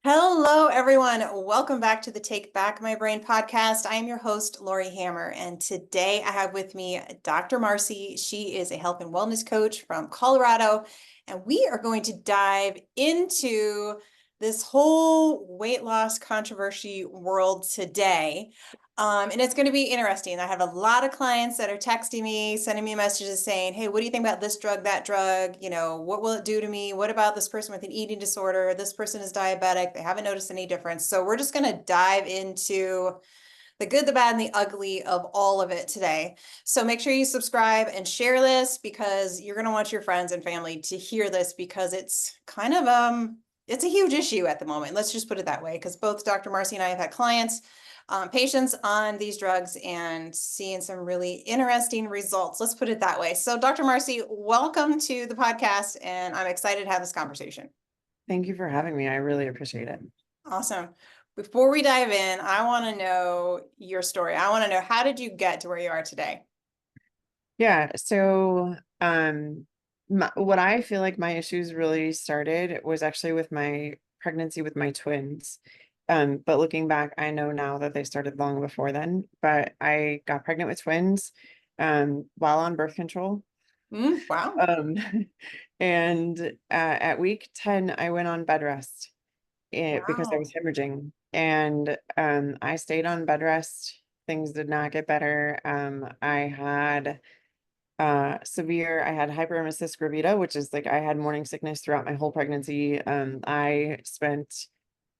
Hello, everyone. Welcome back to the Take Back My Brain podcast. I am your host, Laurie Hammer, and today I have with me Dr. Marci. She is a health and wellness coach from Colorado, and we are going to dive into this whole weight loss controversy world today. And it's going to be interesting. I have a lot of clients that are texting me, sending me messages saying, hey, what do you think about this drug, that drug? What will it do to me? What about this person with an eating disorder? This person is diabetic. They haven't noticed any difference. So we're just going to dive into the good, the bad, and the ugly of all of it today. So make sure you subscribe and share this because you're going to want your friends and family to hear this because it's kind of, it's a huge issue at the moment. Let's just put it that way because both Dr. Marci and I have had clients patients on these drugs and seeing some really interesting results. Let's put it that way. So Dr. Marci, welcome to the podcast, and I'm excited to have this conversation. Thank you for having me. I really appreciate it. Awesome. Before we dive in, I want to know your story. I want to know, how did you get to where you are today? Yeah. So, what I feel like my issues really started was actually with my pregnancy with my twins. But looking back, I know now that they started long before then, but I got pregnant with twins, while on birth control. Wow. Um, and at week 10, I went on bed rest because I Wow. was hemorrhaging. And I stayed on bed rest. Things did not get better. I had I had hyperemesis gravida, which is like I had morning sickness throughout my whole pregnancy. I spent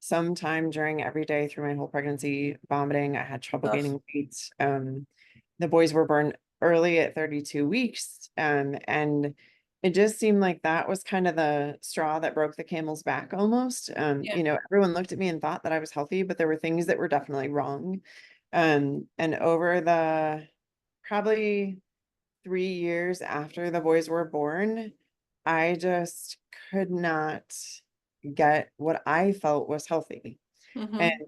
some time during every day through my whole pregnancy vomiting. I had trouble Ugh. gaining weight. The boys were born early at 32 weeks. And it just seemed like that was kind of the straw that broke the camel's back almost. Yeah. Everyone looked at me and thought that I was healthy, but there were things that were definitely wrong. And over the probably 3 years after the boys were born, I just could not get what I felt was healthy. And Mm-hmm.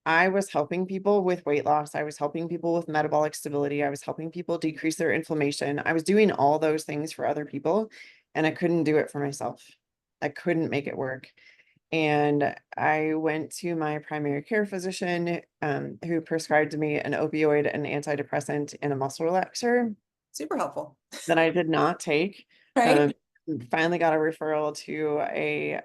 I was helping people with weight loss. I was helping people with metabolic stability. I was helping people decrease their inflammation. I was doing all those things for other people, and I couldn't do it for myself. I couldn't make it work. And I went to my primary care physician, who prescribed me an opioid, an antidepressant, and a muscle relaxer Super helpful. that I did not take. Right? Um, Finally got a referral to a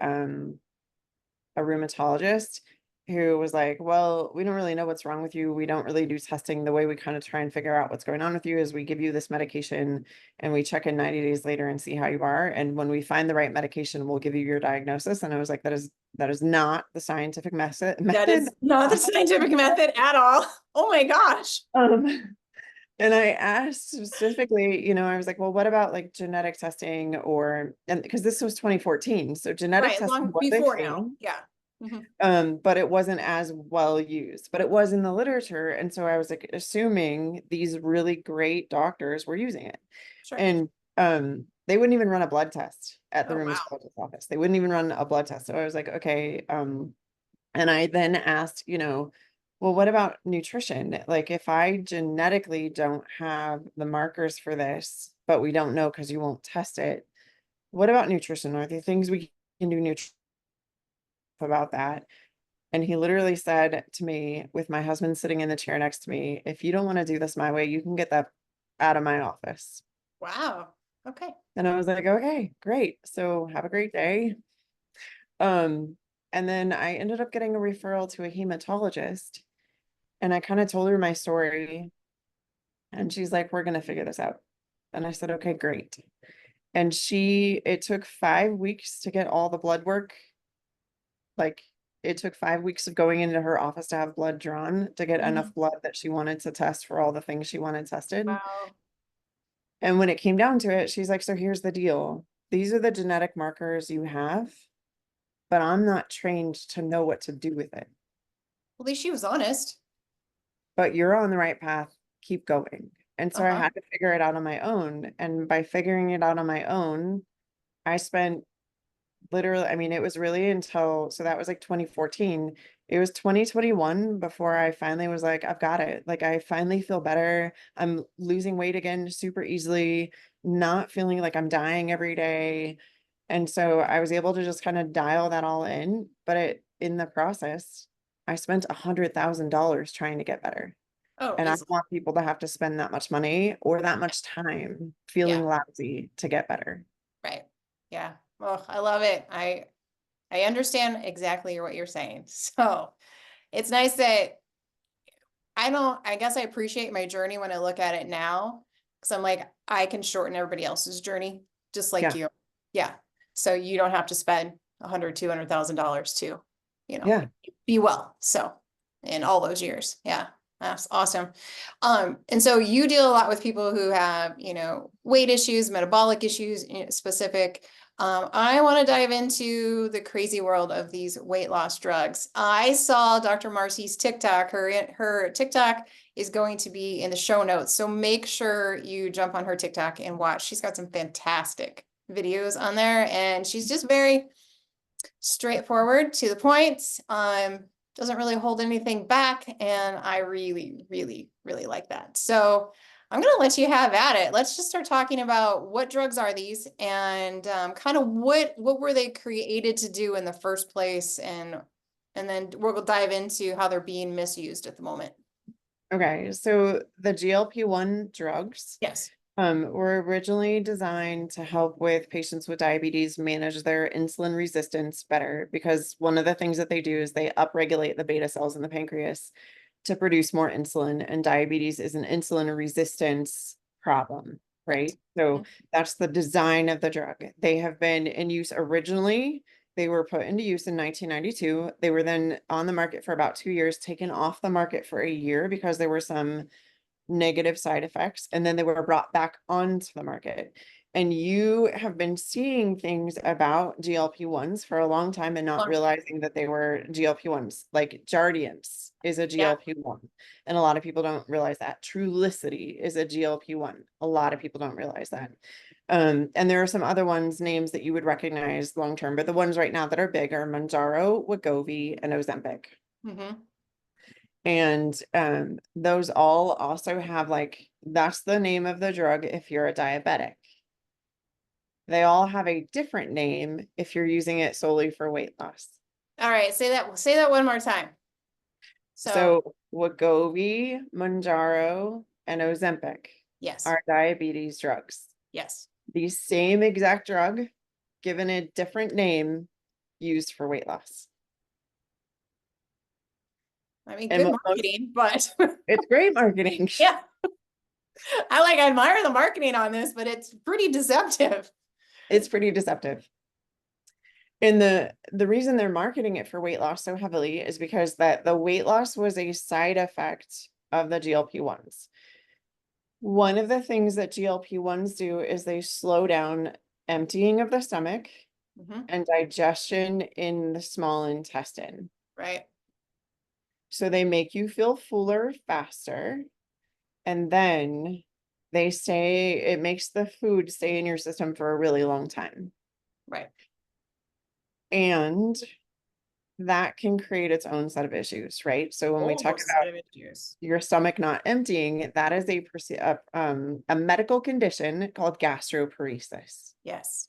rheumatologist who was like, well, we don't really know what's wrong with you. We don't really do testing. The way we kind of try and figure out what's going on with you is we give you this medication and we check in 90 days later and see how you are. And when we find the right medication, we'll give you your diagnosis. And I was like, that is not the scientific method. That is not the scientific method at all. Oh my gosh. Um, And I asked specifically, I was like, well, what about like genetic testing and because this was 2014. So genetic Right. testing Long was a before now. thing, Yeah. Mhm. but it wasn't as well used, but it was in the literature. And so I was like, assuming these really great doctors were using it. Sure. And they wouldn't even run a blood test at the Oh, wow. rheumatologist office. They wouldn't even run a blood test. So I was like, okay, and I then asked, well, what about nutrition? Like, if I genetically don't have the markers for this, but we don't know because you won't test it, what about nutrition? Are there things we can do about that? And he literally said to me, with my husband sitting in the chair next to me, if you don't want to do this my way, you can get that out of my office. Wow. Okay. And I was like, okay, great. So have a great day. Um, and then I ended up getting a referral to a hematologist. And I kind of told her my story, and she's like, we're going to figure this out. And I said, okay, great. And it took 5 weeks to get all the blood work. Like, it took 5 weeks of going into her office to have blood drawn to get enough Mhm. blood that she wanted to test for all the things she wanted tested. Wow. And when it came down to it, she's like, so here's the deal. These are the genetic markers you have, but I'm not trained to know what to do with it. At least she was honest. But you're on the right path. Keep going. And so I Uh-huh. had to figure it out on my own. And by figuring it out on my own, I spent literally, I mean, it was really so that was like 2014. It was 2021 before I finally was like, I've got it. Like, I finally feel better. I'm losing weight again super easily, not feeling like I'm dying every day. And so I was able to just kind of dial that all in, but in the process, I spent $100,000 trying to get better. Oh, And I easy. don't want people to have to spend that much money or that much time Yeah, feeling lousy to get better. right. Yeah. Oh, I love it. I understand exactly what you're saying. So it's nice that I guess I appreciate my journey when I look at it now, because I'm like, I can shorten everybody else's journey, just like Yeah. you. Yeah. So you don't have to spend $100,000, $200,000 to, you know, Yeah. be well. So in all those years. Yeah. That's awesome. And so you deal a lot with people who have, weight issues, metabolic issues, specific. I want to dive into the crazy world of these weight loss drugs. I saw Dr. Marci's TikTok. Her TikTok is going to be in the show notes. So make sure you jump on her TikTok and watch. She's got some fantastic videos on there, and she's just very straightforward, to the point. Doesn't really hold anything back, and I really, really, really like that. So I'm gonna let you have at it. Let's just start talking about what drugs are these, and kind of what were they created to do in the first place, and then we'll dive into how they're being misused at the moment. Okay. So the GLP-1 drugs Yes. were originally designed to help with patients with diabetes manage their insulin resistance better, because one of the things that they do is they upregulate the beta cells in the pancreas to produce more insulin, and diabetes is an insulin resistance problem, Correct. right? So that's the design of the drug. They have been in use originally. They were put into use in 1992. They were then on the market for about 2 years, taken off the market for a year because there were some negative side effects, and then they were brought back onto the market. And you have been seeing things about GLP-1s for a long time and not Long time. realizing that they were GLP-1s. Like Jardiance is a Yeah. GLP-1, and a lot of people don't realize that. Trulicity is a GLP-1. A lot of people don't realize that. And there are some other ones, names that you would recognize long term, but the ones right now that are big are Mounjaro, Wegovy, and Ozempic. Mm-hmm. And those all also have, like, that's the name of the drug if you're a diabetic. They all have a different name if you're using it solely for weight loss. All right. Say that one more time. So So Wegovy, Mounjaro, and Ozempic yes. are diabetes drugs. Yes. The same exact drug, given a different name, used for weight loss. I mean, And good what most, marketing, but it's great marketing. yeah, I admire the marketing on this, but it's pretty deceptive. It's pretty deceptive. And the reason they're marketing it for weight loss so heavily is because that the weight loss was a side effect of the GLP-1s. One of the things that GLP-1s do is they slow down emptying of the stomach Mhm. and digestion in the small intestine. Right. So they make you feel fuller faster, and then it makes the food stay in your system for a really long time. Right. And that can create its own set of issues, right? So when we Oh, talk set about of issues. your stomach not emptying, that is a medical condition called gastroparesis. Yes.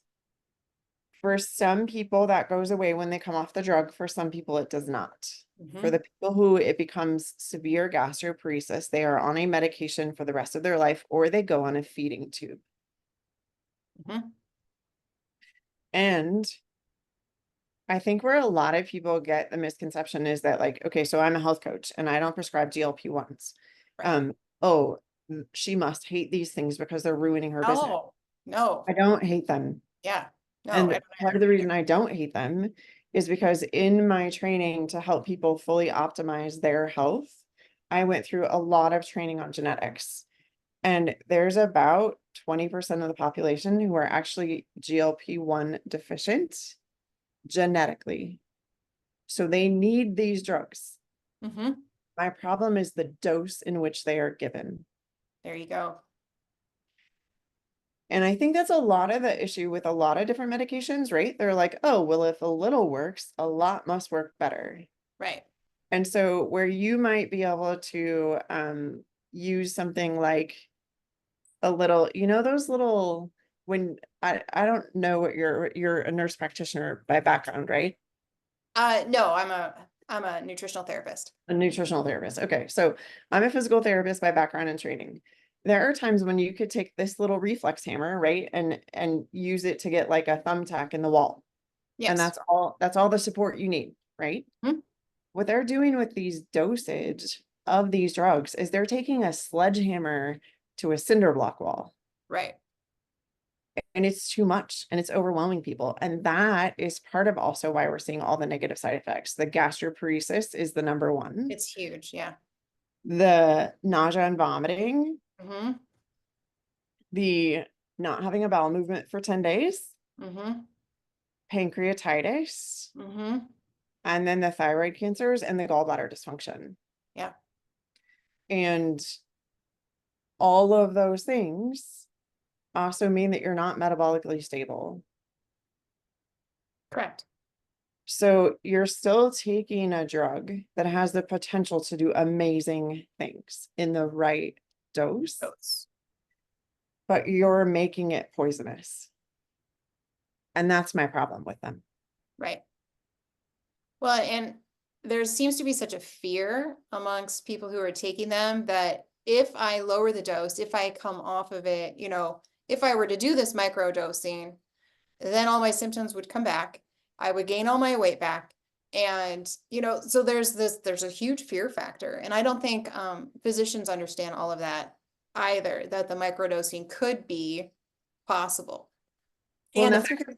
For some people, that goes away when they come off the drug. For some people, it does not. For Hmm. the people who it becomes severe gastroparesis, they are on a medication for the rest of their life, or they go on a feeding tube. Hmm. And I think where a lot of people get the misconception is that, like, okay, so I'm a health coach and I don't prescribe GLP-1s. Right. Oh, she must hate these things because they're ruining her business. No, no. I don't hate them. Yeah. No, I And don't part of either. the reason I don't hate them is because in my training to help people fully optimize their health, I went through a lot of training on genetics. And there's about 20% of the population who are actually GLP-1 deficient genetically. So they need these drugs. Hmm. My problem is the dose in which they are given. There you go. And I think that's a lot of the issue with a lot of different medications, right? They're like, oh, well, if a little works, a lot must work better. Right. And so where you might be able to use something like a little, those little, when I don't know what you're a nurse practitioner by background, right? No, I'm a nutritional therapist. A nutritional therapist. Okay. So I'm a physical therapist by background and training. There are times when you could take this little reflex hammer, right? And use it to get like a thumbtack in the wall. And Yes. that's all the support you need, right? Mhm. What they're doing with these dosage of these drugs is they're taking a sledgehammer to a cinder block wall. Right. And it's too much and it's overwhelming people. And that is part of also why we're seeing all the negative side effects. The gastroparesis is the number one. It's huge. Yeah. The nausea and vomiting, Mm-hmm. the not having a bowel movement for 10 days, Mm-hmm. pancreatitis, Mm-hmm. and then the thyroid cancers and the gallbladder dysfunction. Yeah. And all of those things also mean that you're not metabolically stable. Correct. So you're still taking a drug that has the potential to do amazing things in the right dose, Oats. but you're making it poisonous. And that's my problem with them. Right. Well, and there seems to be such a fear amongst people who are taking them that if I lower the dose, if I come off of it, if I were to do this micro dosing, then all my symptoms would come back. I would gain all my weight back. And, so there's a huge fear factor. And I don't think physicians understand all of that either, that the microdosing could be possible. Well, and And that's because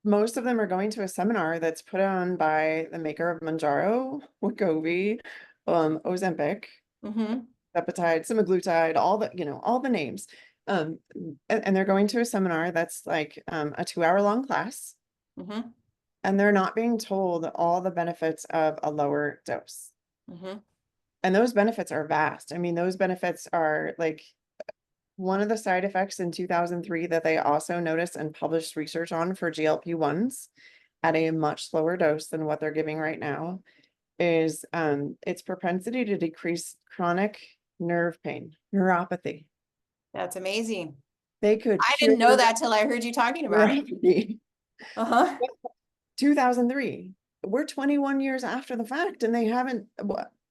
most of them are going to a seminar that's put on by the maker of Manjaro, Wegovy, Ozempic, mm-hmm, peptide, semaglutide, all the names. And they're going to a seminar that's like a 2 hour long class, mm-hmm, and they're not being told all the benefits of a lower dose. mm-hmm. And those benefits are vast. I mean, those benefits are like one of the side effects in 2003 that they also noticed and published research on for GLP-1s at a much lower dose than what they're giving right now is its propensity to decrease chronic nerve pain, neuropathy. That's amazing. They could I cure didn't know that till I heard you talking about it. neuropathy. Uh-huh. 2003. We're 21 years after the fact, and they haven't.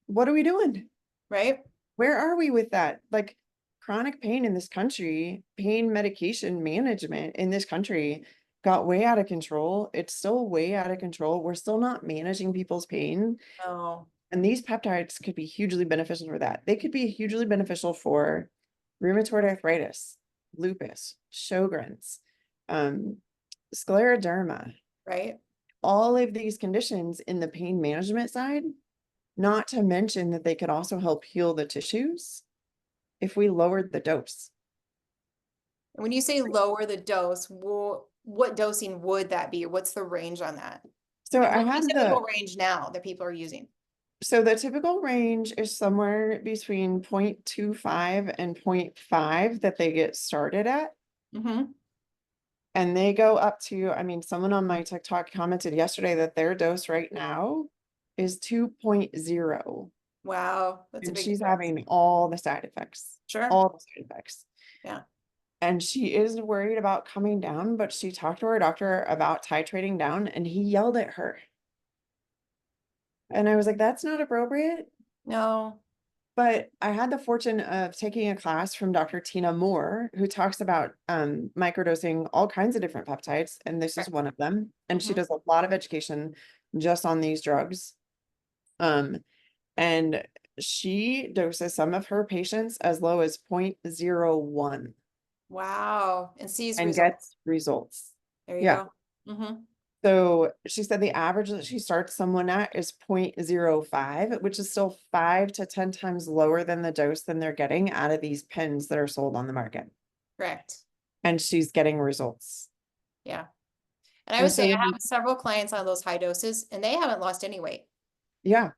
What are we doing? Right? Where are we with that? Like chronic pain in this country, pain medication management in this country got way out of control. It's still way out of control. We're still not managing people's pain. Oh, And these peptides could be hugely beneficial for that. They could be hugely beneficial for rheumatoid arthritis, lupus, Sjogren's, um, scleroderma, right. all of these conditions in the pain management side, not to mention that they could also help heal the tissues if we lowered the dose. When you say lower the dose, what dosing would that be? What's the range on that? So Like, I what's the had typical range now that people are using? so the typical range is somewhere between 0.25 and 0.5 that they get started at. Mm-hmm. And they go up to, I mean, someone on my TikTok commented yesterday that their dose right now is 2.0. Wow, that's a And big she's difference. having all the side effects, Sure. all the side effects. Yeah. And she is worried about coming down, but she talked to her doctor about titrating down and he yelled at her. And I was like, that's not appropriate. No. But I had the fortune of taking a class from Dr. Tina Moore, who talks about microdosing all kinds of different peptides, and this is Right. one of them. And she Mm-hmm. does a lot of education just on these drugs. Um, and she doses some of her patients as low as 0.01 Wow. And sees and results. gets results. There you Yeah. go. Mm-hmm. So she said the average that she starts someone at is 0.05, which is still 5 to 10 times lower than the dose than they're getting out of these pens that are sold on the market. Correct. And she's getting results. Yeah. And I would And say so, I have several clients on those high doses and they haven't lost any weight. yeah.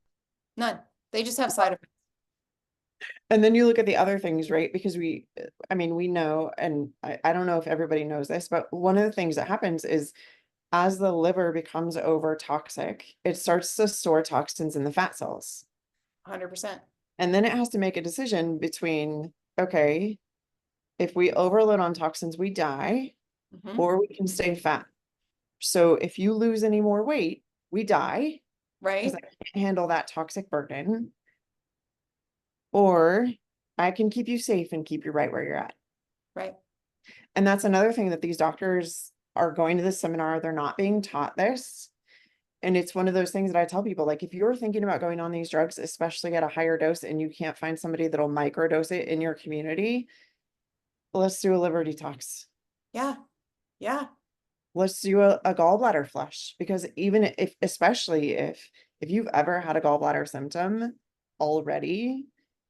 None. They just have side effects. And then you look at the other things, right? Because I mean, we know, and I don't know if everybody knows this, but one of the things that happens is as the liver becomes over toxic, it starts to store toxins in the fat cells. 100%. And then it has to make a decision between, okay, if we overload on toxins, we die, Mm-hmm. or we can stay fat. So if you lose any more weight, we die because I Right, can't handle that toxic burden, or I can keep you safe and keep you right where you're at. right. And that's another thing that these doctors are going to this seminar, they're not being taught this. And it's one of those things that I tell people, like, if you're thinking about going on these drugs, especially at a higher dose, and you can't find somebody that'll microdose it in your community, let's do a liver detox. Yeah, yeah. Let's do a gallbladder flush, because even if, especially if you've ever had a gallbladder symptom already,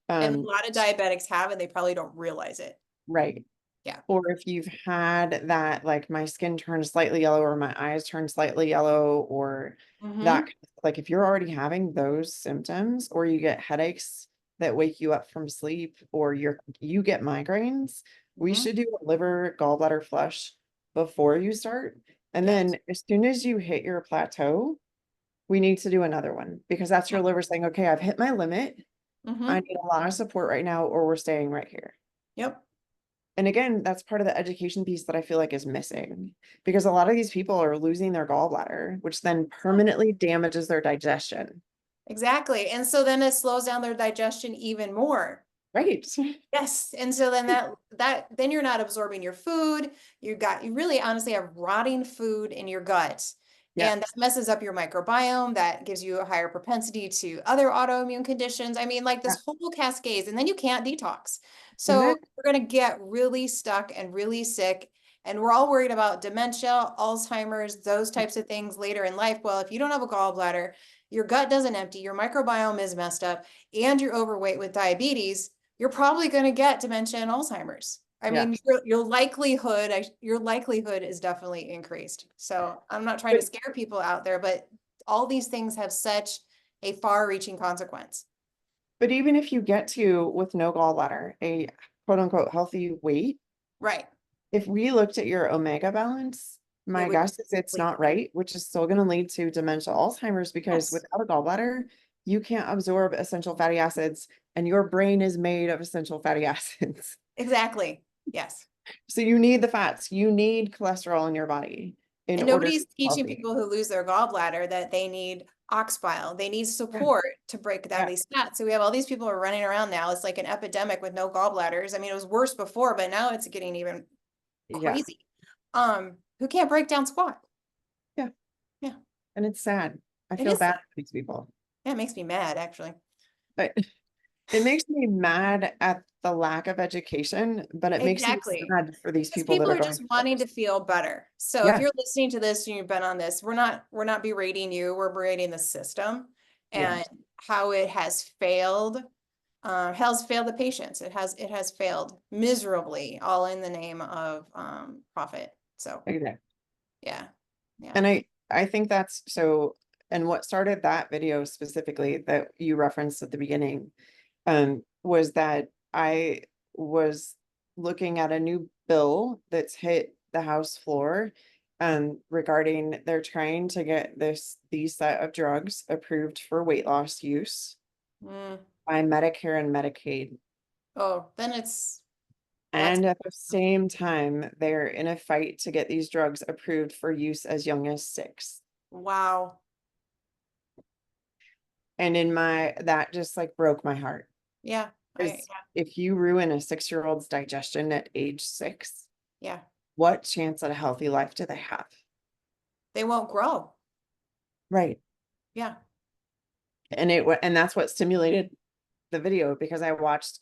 And a um, lot of diabetics have, and they probably don't realize it. right. Yeah. Or if you've had that, like, my skin turns slightly yellow or my eyes turn slightly yellow, or that, Mm-hmm. like, if you're already having those symptoms, or you get headaches that wake you up from sleep, or you get migraines, we Mm-hmm. should do a liver gallbladder flush before you start. And Yes. then as soon as you hit your plateau, we need to do another one, because that's Yeah. your liver saying, okay, I've hit my limit. I Mm-hmm. need a lot of support right now, or we're staying right here. Yep. And again, that's part of the education piece that I feel like is missing, because a lot of these people are losing their gallbladder, which then Yeah. permanently damages their digestion. Exactly. And so then it slows down their digestion even more. Right. Yes. And so then then you're not absorbing your food. You really honestly have rotting food in your gut. And that Yes. messes up your microbiome. That gives you a higher propensity to other autoimmune conditions. I mean, like Yeah. this whole cascade, and then you can't detox. So Exactly. we're going to get really stuck and really sick. And we're all worried about dementia, Alzheimer's, those types of things later in life. Well, if you don't have a gallbladder, your gut doesn't empty, your microbiome is messed up, and you're overweight with diabetes, you're probably going to get dementia and Alzheimer's. I Yeah. mean, your likelihood is definitely increased. So I'm not trying to But scare people out there, but all these things have such a far-reaching consequence. but even if you get to, with no gallbladder, a quote unquote healthy weight, Right. if we looked at your omega balance, It my would guess is it's complete. not right, which is still going to lead to dementia, Alzheimer's, because Yes, without a gallbladder, you can't absorb essential fatty acids, and your brain is made of essential fatty acids. exactly. Yes. So you need the fats, you need cholesterol in your body in And order to nobody's be teaching healthy. people who lose their gallbladder that they need ox bile. They need Yeah, support to break down yeah, these fats. So we have all these people who are running around now. It's like an epidemic with no gallbladders. I mean, it was worse before, but now it's getting even yeah, crazy. Who can't break down squat. yeah. Yeah, And it's sad. I it feel is bad sad. for these people. Yeah, it makes me mad actually. But it makes me mad at the lack of education, but it makes me Exactly. sad for these Because people that people are are going just through wanting this. to feel better. So if Yeah, you're listening to this and you've been on this, we're not berating you, we're berating the system yeah, and how it has failed the patients. It has failed miserably, all in the name of profit. So exactly. yeah. Yeah. And I think that's so, and what started that video specifically that you referenced at the beginning, was that I was looking at a new bill that's hit the House floor, regarding they're trying to get these set of drugs approved for weight loss use Mm. by Medicare and Medicaid. Oh, then that's And at the same time, they're in a fight to get these drugs approved for use as young as 6. wow. And that just like broke my heart. Yeah. Because if you ruin a 6-year-old's digestion at age 6, Yeah. what chance at a healthy life do they have? They won't grow. Right. Yeah. And that's what stimulated the video, because I watched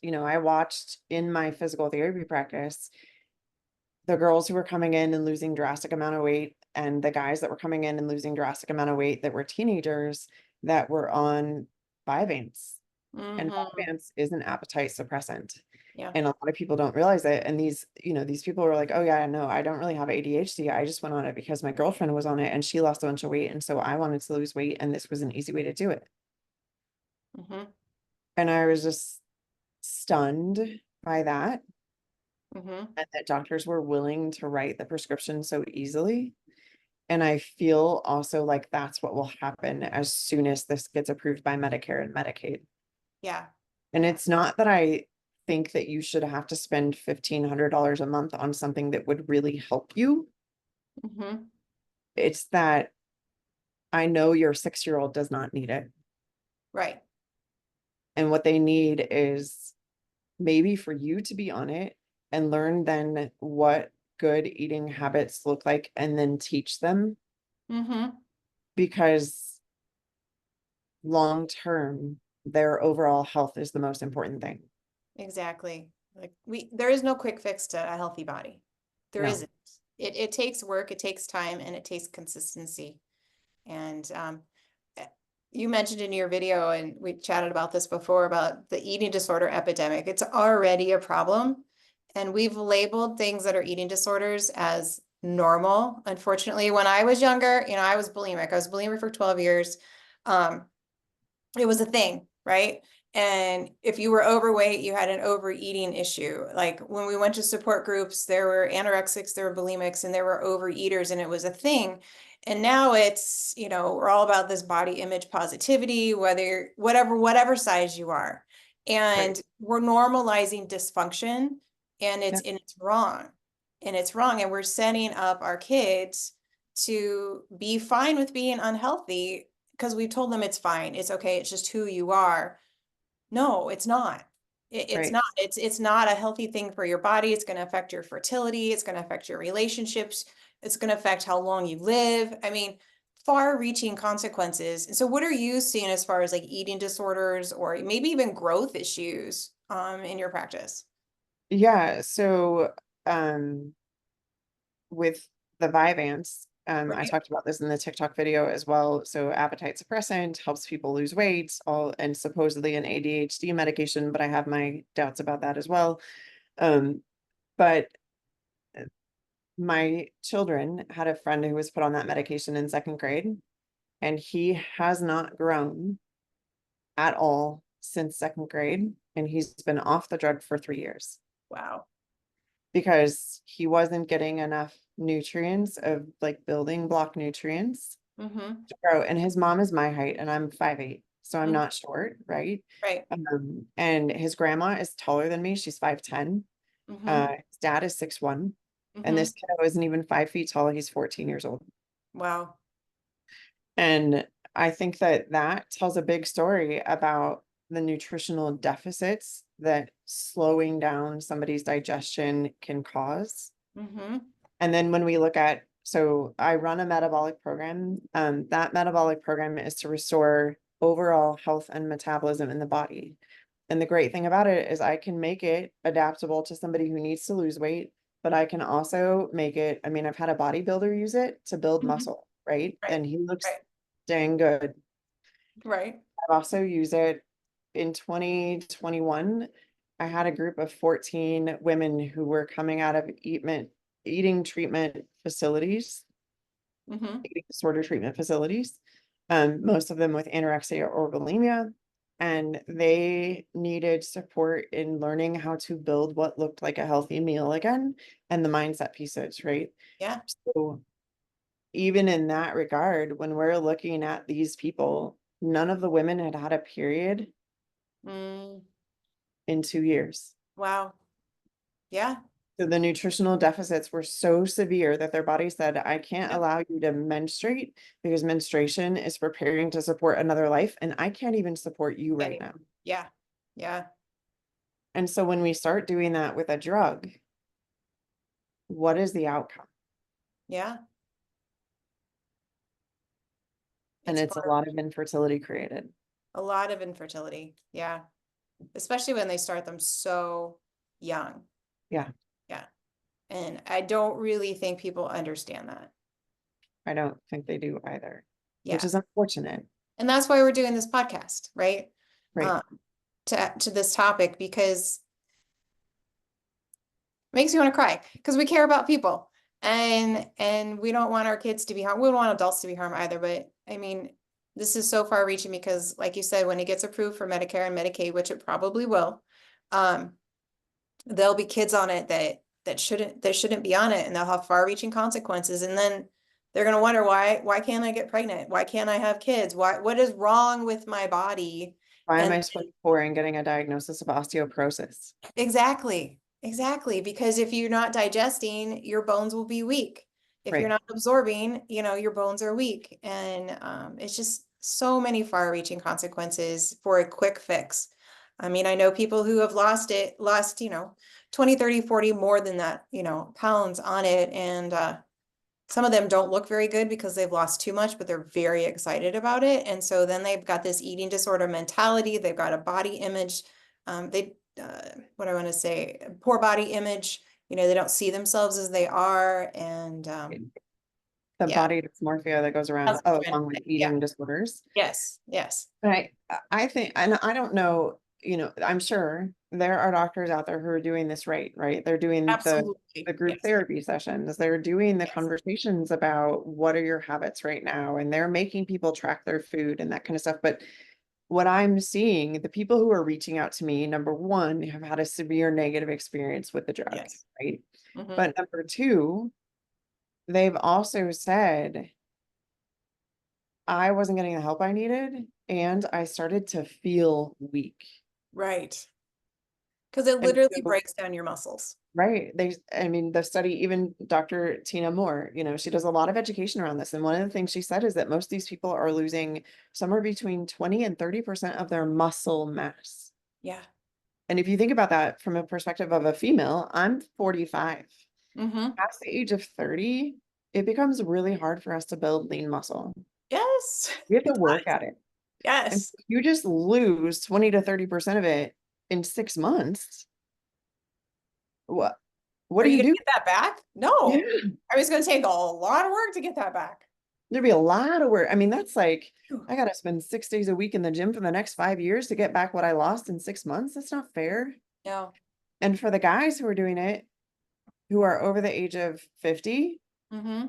in my physical therapy practice the girls who were coming in and losing drastic amount of weight, and the guys that were coming in and losing drastic amount of weight that were teenagers that were on Vyvanse. And Mm-hmm. Vyvanse is an appetite suppressant. Yeah. And a lot of people don't realize it. And these people were like, oh yeah, no, I don't really have ADHD. I just went on it because my girlfriend was on it and she lost a bunch of weight. And so I wanted to lose weight, and this was an easy way to do it. Mm-hmm. And I was just stunned by that, Mm-hmm. and that doctors were willing to write the prescription so easily. And I feel also like that's what will happen as soon as this gets approved by Medicare and Medicaid. Yeah. And Yeah. it's not that I think that you should have to spend $1,500 a month on something that would really help you. Mm-hmm. It's that I know your 6-year-old does not need it. Right. And what they need is maybe for you to be on it and learn then what good eating habits look like and then teach them, Mm-hmm. because long term, their overall health is the most important thing. Exactly. Like there is no quick fix to a healthy body. There No. isn't. It takes work, it takes time, and it takes consistency. And eh, you mentioned in your video, and we chatted about this before, about the eating disorder epidemic. It's already a problem, and we've labeled things that are eating disorders as normal. Unfortunately, when I was younger, I was bulimic. I was bulimic for 12 years. Um, it was a thing, right? And if you were overweight, you had an overeating issue. Like when we went to support groups, there were anorexics, there were bulimics, and there were overeaters, and it was a thing. And now it's, we're all about this body image positivity, whatever size you are. Right. And we're normalizing dysfunction, and Yeah. it's wrong. And it's wrong. And we're setting up our kids to be fine with being unhealthy because we told them it's fine, it's okay, it's just who you are. No, it's not. It's Right. not. It's not a healthy thing for your body. It's going to affect your fertility. It's going to affect your relationships. It's going to affect how long you live. I mean, far-reaching consequences. And so, what are you seeing as far as like eating disorders or maybe even growth issues in your practice? Yeah. So, um, with the Vyvanse, I Right. talked about this in the TikTok video as well. So appetite suppressant helps people lose weight, all and supposedly an ADHD medication, but I have my doubts about that as well. But my children had a friend who was put on that medication in 2nd grade, and he has not grown at all since 2nd grade, and he's been off the drug for 3 years Wow. because he wasn't getting enough nutrients of like building block nutrients Mm-hmm. to grow. And his mom is my height and I'm 5'8", so I'm Mm-hmm. not short, right? Right. And his grandma is taller than me. She's 5'10". Mm-hmm. His dad is 6'1", and Mm-hmm. this kiddo isn't even 5 feet tall. He's 14 years old. Wow. And I think that that tells a big story about the nutritional deficits that slowing down somebody's digestion can cause. Mm-hmm. And then when we look at, so I run a metabolic program, that metabolic program is to restore overall health and metabolism in the body. And the great thing about it is I can make it adaptable to somebody who needs to lose weight, but I can also make it, I mean, I've had a bodybuilder use it to build Mm-hmm. muscle, right? Right. And he looks Right. dang good. Right. I've also used it in 2021. I had a group of 14 women who were coming out of eating treatment facilities, Mm-hmm. eating disorder treatment facilities, most of them with anorexia or bulimia. And they needed support in learning how to build what looked like a healthy meal again, and the mindset pieces, right? Yeah. So even in that regard, when we're looking at these people, none of the women had had a period Mm, in 2 years. wow. Yeah. So the nutritional deficits were so severe that their body said, I can't Yep. allow you to menstruate because menstruation is preparing to support another life, and I can't even support you right now. Anyway. Yeah. Yeah. And so when we start doing that with a drug, what is the outcome? Yeah. And It's it's a far, lot of infertility created. a lot of infertility. Yeah. Especially when they start them so young. Yeah, Yeah. And I don't really think people understand that. I don't think they do either, which Yeah. is unfortunate. And that's why we're doing this podcast, right? Right. Um, to this topic because makes you want to cry because we care about people and we don't want our kids to be harmed. We don't want adults to be harmed either. But I mean, this is so far reaching because like you said, when it gets approved for Medicare and Medicaid, which it probably will, um, there'll be kids on it that shouldn't be on it, and they'll have far reaching consequences. And then they're gonna wonder why can't I get pregnant? Why can't I have kids? What is wrong with my body? Why am And I 24 and getting a diagnosis of osteoporosis? exactly. Exactly. Because if you're not digesting, your bones will be weak. If you're Right. not absorbing, your bones are weak. And it's just so many far-reaching consequences for a quick fix. I mean, I know people who have lost, 20, 30, 40 more than that, pounds on it. And some of them don't look very good because they've lost too much, but they're very excited about it. And so then they've got this eating disorder mentality. They've got a body image. What do I want to say, poor body image. They don't see themselves as they are. And The yeah, body dysmorphia that goes around that's what I'm trying to along with say. Yeah. eating disorders. Yes. Yes. Right. I think, and I don't know, I'm sure there are doctors out there who are doing this right? They're doing Absolutely. the group Yes. therapy sessions. They're doing the Yes. conversations about what are your habits right now, and they're making people track their food and that kind of stuff. But what I'm seeing, the people who are reaching out to me, number one, have had a severe negative experience with the drug, Yes. right? Hmm. But number two, they've also said, I wasn't getting the help I needed, and I started to feel weak. Right. Because it And literally so, breaks down your muscles. right, I mean, the study, even Dr. Tina Moore, she does a lot of education around this. And one of the things she said is that most of these people are losing somewhere between 20 and 30% of their muscle mass. Yeah. And if you think about that from a perspective of a female, I'm 45. Hmm. Past the age of 30, it becomes really hard for us to build lean muscle. Yes. We have to It work does. at it. And Yes. if you just lose 20 to 30% of it in 6 months, what what Are do you you going to do? get that back? Yeah, No. I was going to take a lot of work to get that back. there'd be a lot of work. I mean, that's like, Phew. I gotta spend 6 days a week in the gym for the next 5 years to get back what I lost in 6 months. That's not fair. No. And for the guys who are doing it, who are over the age of 50, Hmm.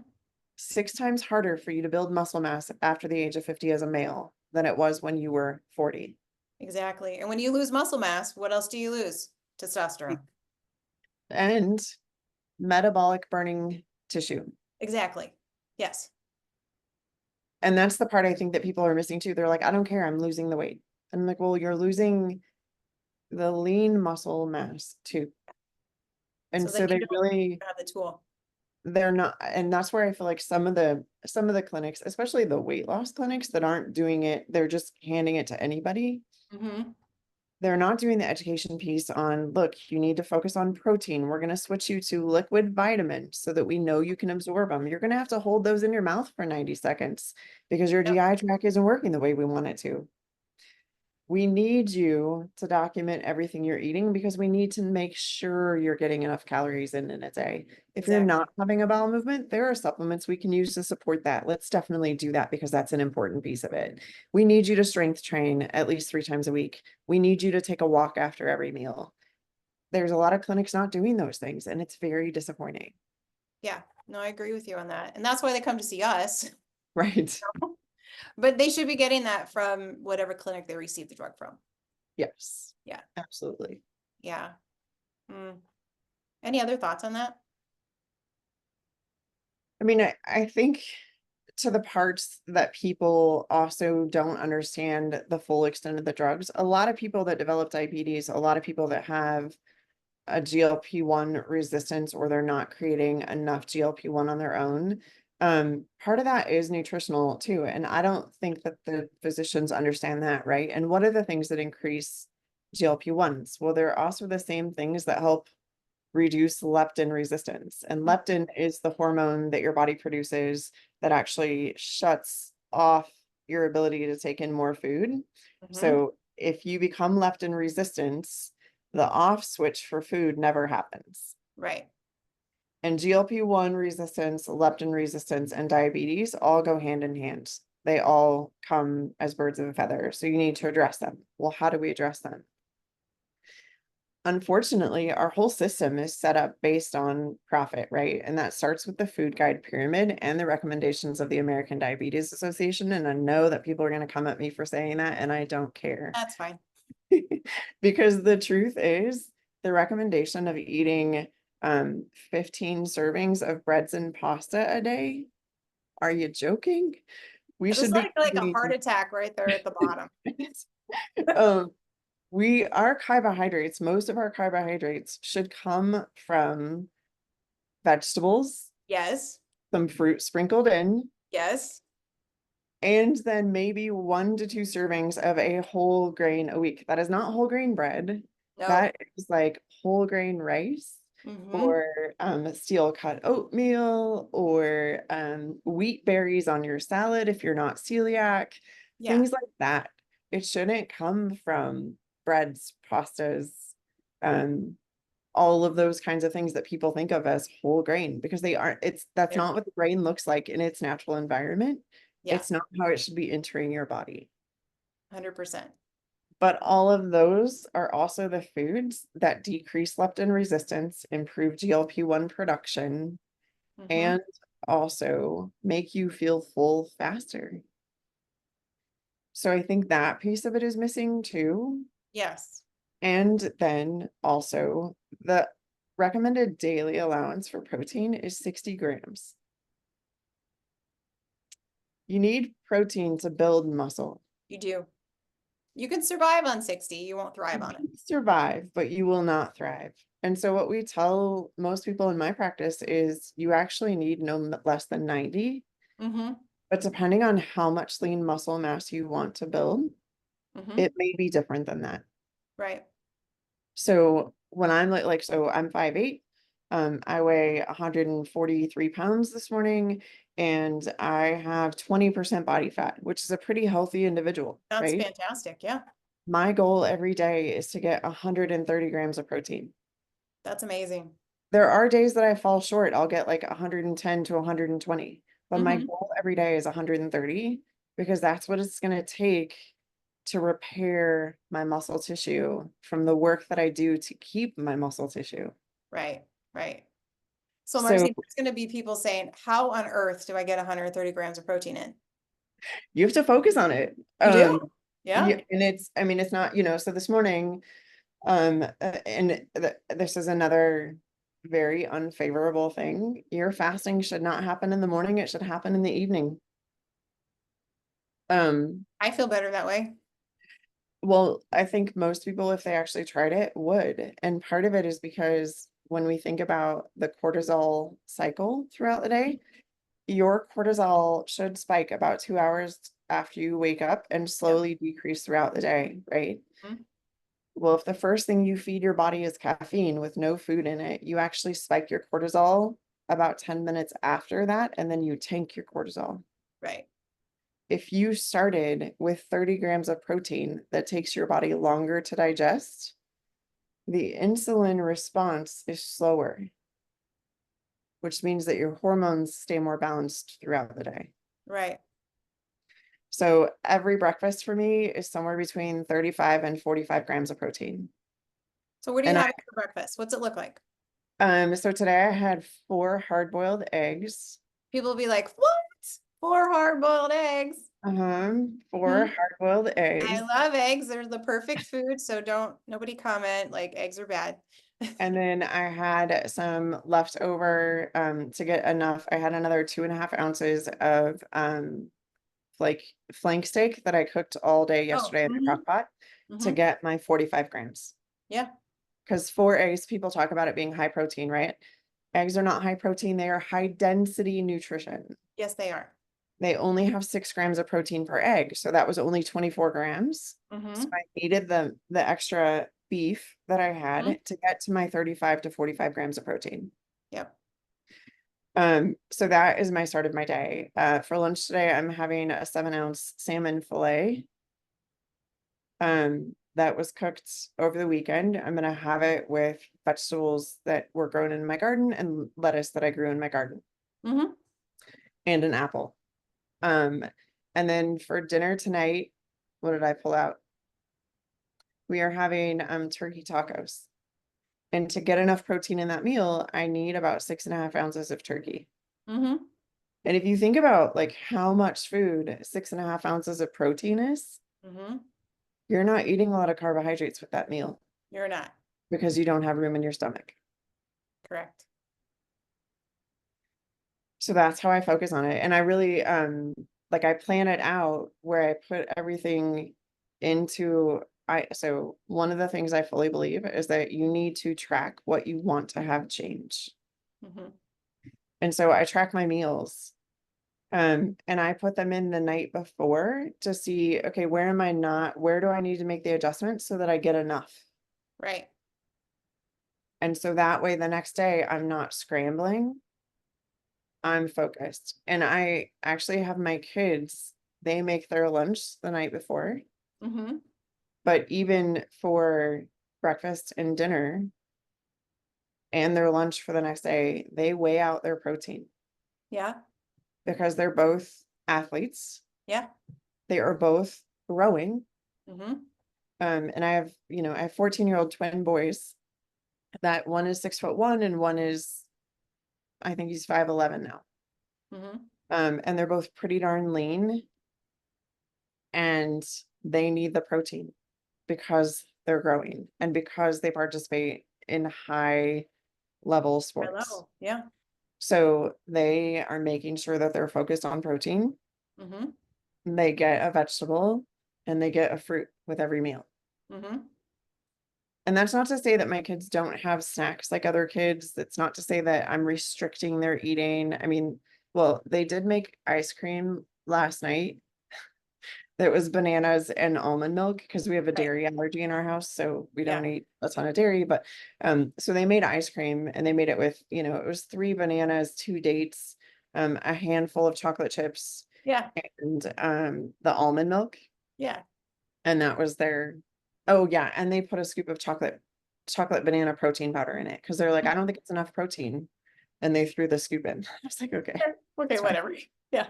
6 times harder for you to build muscle mass after the age of 50 as a male than it was when you were 40. Exactly. And when you lose muscle mass, what else do you lose? Testosterone. And metabolic burning tissue. Exactly. Yes. And that's the part I think that people are missing too. They're like, I don't care, I'm losing the weight. And I'm like, well, you're losing the lean muscle mass too. And So then so you they don't really, have the tool. they're not, and that's where I feel like some of the clinics, especially the weight loss clinics that aren't doing it, they're just handing it to anybody. Hmm. They're not doing the education piece on, look, you need to focus on protein. We're going to switch you to liquid vitamins so that we know you can absorb them. You're going to have to hold those in your mouth for 90 seconds because your Yep. GI tract isn't working the way we want it to. We need you to document everything you're eating because we need to make sure you're getting enough calories in a day. If you're Exactly. not having a bowel movement, there are supplements we can use to support that. Let's definitely do that because that's an important piece of it. We need you to strength train at least 3 times a week. We need you to take a walk after every meal. There's a lot of clinics not doing those things, and it's very disappointing. Yeah. No, I agree with you on that. And that's why they come to see us. Right. But they should be getting that from whatever clinic they receive the drug from. Yes, Yeah. absolutely. Yeah. Mm. Any other thoughts on that? I mean, I think to the parts that people also don't understand the full extent of the drugs, a lot of people that develop diabetes, a lot of people that have a GLP-1 resistance or they're not creating enough GLP-1 on their own. Part of that is nutritional too. And I don't think that the physicians understand that, right? And what are the things that increase GLP-1s? Well, they're also the same things that help reduce leptin resistance. And leptin is the hormone that your body produces that actually shuts off your ability to take in more food. Mm-hmm. So if you become leptin resistant, the off switch for food never happens. Right. And GLP-1 resistance, leptin resistance, and diabetes all go hand in hand. They all come as birds of a feather. So you need to address them. Well, how do we address them? Unfortunately, our whole system is set up based on profit, right? And that starts with the food guide pyramid and the recommendations of the American Diabetes Association. And I know that people are going to come at me for saying that, and I don't care. That's fine. Because the truth is, the recommendation of eating 15 servings of breads and pasta a day. Are you joking? We It was should be like a heart eating attack right there at the bottom. um our carbohydrates, most of our carbohydrates should come from vegetables, Yes. some fruit sprinkled in, Yes. and then maybe 1 to 2 servings of a whole grain a week. That is not whole grain bread. No. That is like whole grain rice Mm-hmm. or steel cut oatmeal or wheat berries on your salad if you're not celiac, Yeah. things like that. It shouldn't come from breads, pastas, um, all of those kinds of things that people think of as whole grain because they aren't, that's They're not not. what the grain looks like in its natural environment. Yeah. It's not how it should be entering your body. 100%. But all of those are also the foods that decrease leptin resistance, improve GLP-1 production, Mm-hmm. and also make you feel full faster. So I think that piece of it is missing too. Yes. And then also the recommended daily allowance for protein is 60 grams. You need protein to build muscle. You do. You can survive on 60. You won't thrive You on it. can survive, but you will not thrive. And so what we tell most people in my practice is you actually need no less than 90, Mm-hmm. but depending on how much lean muscle mass you want to build, Mm-hmm. it may be different than that. Right. So when I'm so I'm 5'8", I weigh 143 pounds this morning, and I have 20% body fat, which is a pretty healthy individual, That's right? fantastic. Yeah. My goal every day is to get 130 grams of protein. That's amazing. There are days that I fall short. I'll get like 110 to 120, but my Mm-hmm. goal every day is 130 because that's what it's going to take to repair my muscle tissue from the work that I do to keep my muscle tissue. Right. Right. So Marcy, So there's going to be people saying, how on earth do I get 130 grams of protein in? you have to focus on it. You do? Yeah. Yeah, and I mean, it's not, so this morning, and this is another very unfavorable thing. Your fasting should not happen in the morning. It should happen in the evening. Um, I feel better that way. well, I think most people, if they actually tried it, would. And part of it is because when we think about the cortisol cycle throughout the day, your cortisol should spike about 2 hours after you wake up and Yeah. slowly decrease throughout the day, right? Mhm. Well, if the first thing you feed your body is caffeine with no food in it, you actually spike your cortisol about 10 minutes after that, and then you tank your cortisol. Right. If you started with 30 grams of protein that takes your body longer to digest, the insulin response is slower, which means that your hormones stay more balanced throughout the day. Right. So every breakfast for me is somewhere between 35 and 45 grams of protein. So what are you And having for breakfast? What's it look like? so today I had 4 hard-boiled eggs. People will be like, what? 4 hard-boiled eggs. Four Hmm. hard-boiled I eggs. love eggs. They're the perfect food. So nobody comment like eggs are bad. And then I had some leftover to get enough. I had another 2.5 ounces of like flank steak that I cooked all day Oh, yesterday in the crock pot to get my 45 grams. yeah. Because 4 eggs, people talk about it being high protein, right? Eggs are not high protein, they are high density nutrition. Yes, they are. They only have 6 grams of protein per egg. So that was only 24 grams. So Mm-hmm. I needed the extra beef that I Mm-hmm. had to get to my 35 to 45 grams of protein. Yep. So that is my start of my day. For lunch today, I'm having a 7-ounce salmon fillet. That was cooked over the weekend. I'm gonna have it with vegetables that were grown in my garden and lettuce that I grew in my garden Mm-hmm. and an apple. Um, and then for dinner tonight, what did I pull out? We are having turkey tacos. And to get enough protein in that meal, I need about 6.5 ounces of turkey. Mm-hmm. And if you think about like how much food 6.5 ounces of protein is, Mm-hmm. you're not eating a lot of carbohydrates with that meal You're not. because you don't have room in your stomach. Correct. So that's how I focus on it. And I really like I plan it out where I put everything into so one of the things I fully believe is that you need to track what you want to have change. Mm-hmm. And so I track my meals. And I put them in the night before to see, okay, where do I need to make the adjustments so that I get enough? Right. And so that way the next day I'm not scrambling, I'm focused. And I actually have my kids, they make their lunch the night before, Mm-hmm. but even for breakfast and dinner and their lunch for the next day, they weigh out their protein Yeah. because they're both athletes. Yeah. They are both growing. Mm-hmm. And I have 14-year-old twin boys that one is 6'1" and one is, I think he's 5'11" now. Mm-hmm. And they're both pretty darn lean and they need the protein because they're growing and because they participate in high level sports. Hello. Yeah. So they are making sure that they're focused on protein. Mm-hmm. They get a vegetable and they get a fruit with every meal. Mm-hmm. And that's not to say that my kids don't have snacks like other kids. That's not to say that I'm restricting their eating. I mean, well, they did make ice cream last night that was bananas and almond milk because we have a Right. dairy allergy in our house, so we Yeah. don't eat a ton of dairy. But so they made ice cream and they made it with, it was 3 bananas, 2 dates, a handful of chocolate chips, Yeah. and the almond milk. Yeah. And that was their, oh yeah, and they put a scoop of chocolate banana protein powder in it because they're like, I don't think it's enough protein. And they threw the scoop in. I was like, okay, Okay, it's fine. whatever. Yeah.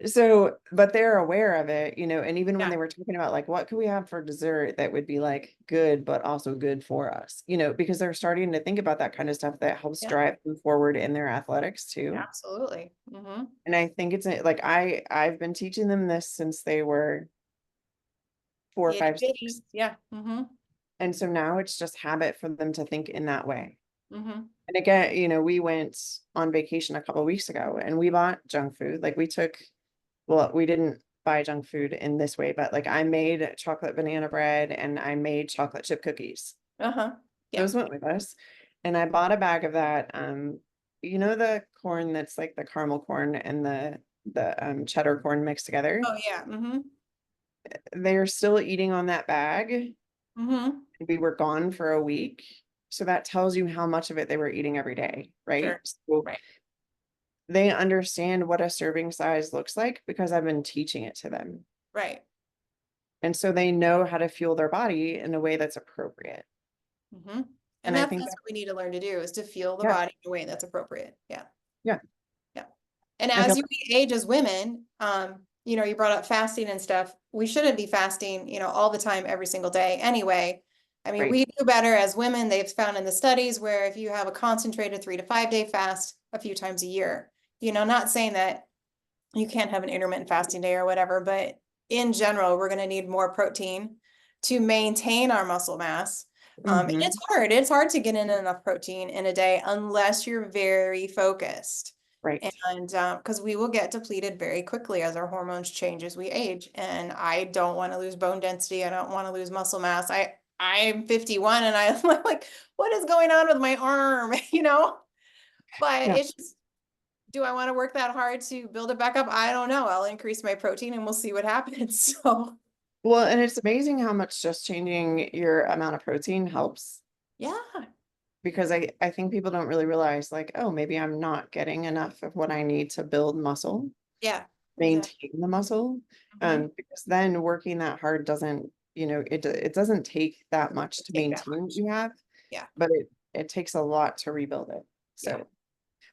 So, but they're aware of it, and even when Yeah. they were talking about like, what could we have for dessert that would be like good, but also good for us, because they're starting to think about that kind of stuff that helps Yeah. drive them forward in their athletics too. Absolutely. Mm-hmm. And I think it's like, I've been teaching them this since they were 4, Itty 5, bitty. 6. Yeah. Mm-hmm. And so now it's just habit for them to think in that way. Mm-hmm. And again, we went on vacation a couple of weeks ago and we bought junk food. Like well, we didn't buy junk food in this way, but like I made chocolate banana bread and I made chocolate chip cookies. Uh-huh. Yeah. Those went with us. And I bought a bag of that. The corn that's like the caramel corn and the cheddar corn mixed together. Oh, yeah. Mm-hmm. They're still eating on that bag. Mm-hmm. We were gone for a week. So that tells you how much of it they were eating every day, right? Sure. So Right. they understand what a serving size looks like because I've been teaching it to them. Right. And so they know how to fuel their body in a way that's appropriate. Mm-hmm. And And I that's think that's that, what we need to learn to do is to feel the yeah, body in a way that's appropriate. Yeah. yeah. Yeah. And I as feel you age as women, you brought up fasting and stuff. We shouldn't be fasting, all the time, every single day anyway. I mean, right. we do better as women. They've found in the studies where if you have a concentrated 3 to 5 day fast a few times a year, not saying that you can't have an intermittent fasting day or whatever, but in general, we're going to need more protein to maintain our muscle mass. And it's Hmm. hard. It's hard to get in enough protein in a day unless you're very focused. Right. And because we will get depleted very quickly as our hormones change as we age. And I don't want to lose bone density. I don't want to lose muscle mass. I'm 51 and I'm like, what is going on with my arm? But Yeah. it's just, do I want to work that hard to build it back up? I don't know. I'll increase my protein and we'll see what happens. So Well, and it's amazing how much just changing your amount of protein helps yeah, because I think people don't really realize like, oh, maybe I'm not getting enough of what I need to build muscle, yeah, exactly. maintain the muscle. Mhm. Because then working that hard doesn't, it doesn't take that much to Take that maintain what much. you have, Yeah, but it takes a lot to rebuild it. yeah. So,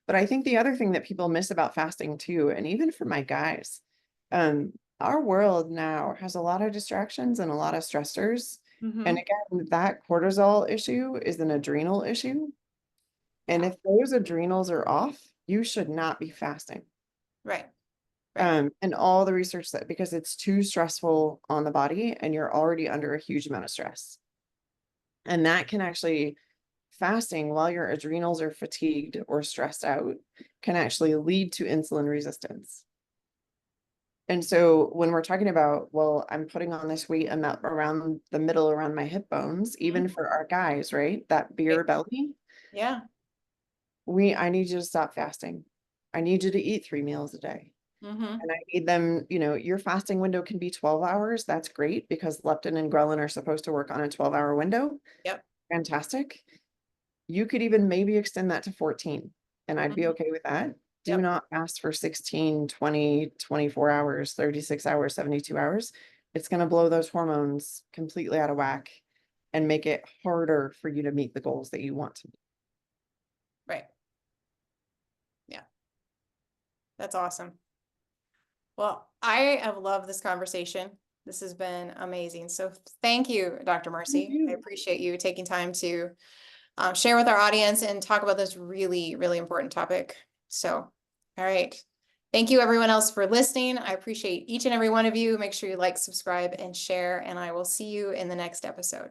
but I think the other thing that people miss about fasting too, and even for my guys, our world now has a lot of distractions and a lot of stressors. And Hmm. again, that cortisol issue is an adrenal issue. And Yeah, if those adrenals are off, you should not be fasting. right, right. And all the research that because it's too stressful on the body and you're already under a huge amount of stress. And that can actually fasting while your adrenals are fatigued or stressed out can actually lead to insulin resistance. And so when we're talking about, well, I'm putting on this weight around the middle around my hip bones, even Mhm. for our guys, right? That beer Right. belly, Yeah, I need you to stop fasting. I need you to eat 3 meals a day. Mm-hmm. And I need them, your fasting window can be 12 hours. That's great because leptin and ghrelin are supposed to work on a 12-hour window. Yep. Fantastic. You could even maybe extend that to 14, and I'd be Mhm. okay with that. Do Yep. not fast for 16, 20, 24 hours, 36 hours, 72 hours. It's going to blow those hormones completely out of whack and make it harder for you to meet the goals that you want to meet. Right. Yeah. That's awesome. Well, I have loved this conversation. This has been amazing. So thank you, Dr. Thank Marci. I you. appreciate you taking time to share with our audience and talk about this really, really important topic. So, all right. Thank you everyone else for listening. I appreciate each and every one of you. Make sure you like, subscribe, and share, and I will see you in the next episode.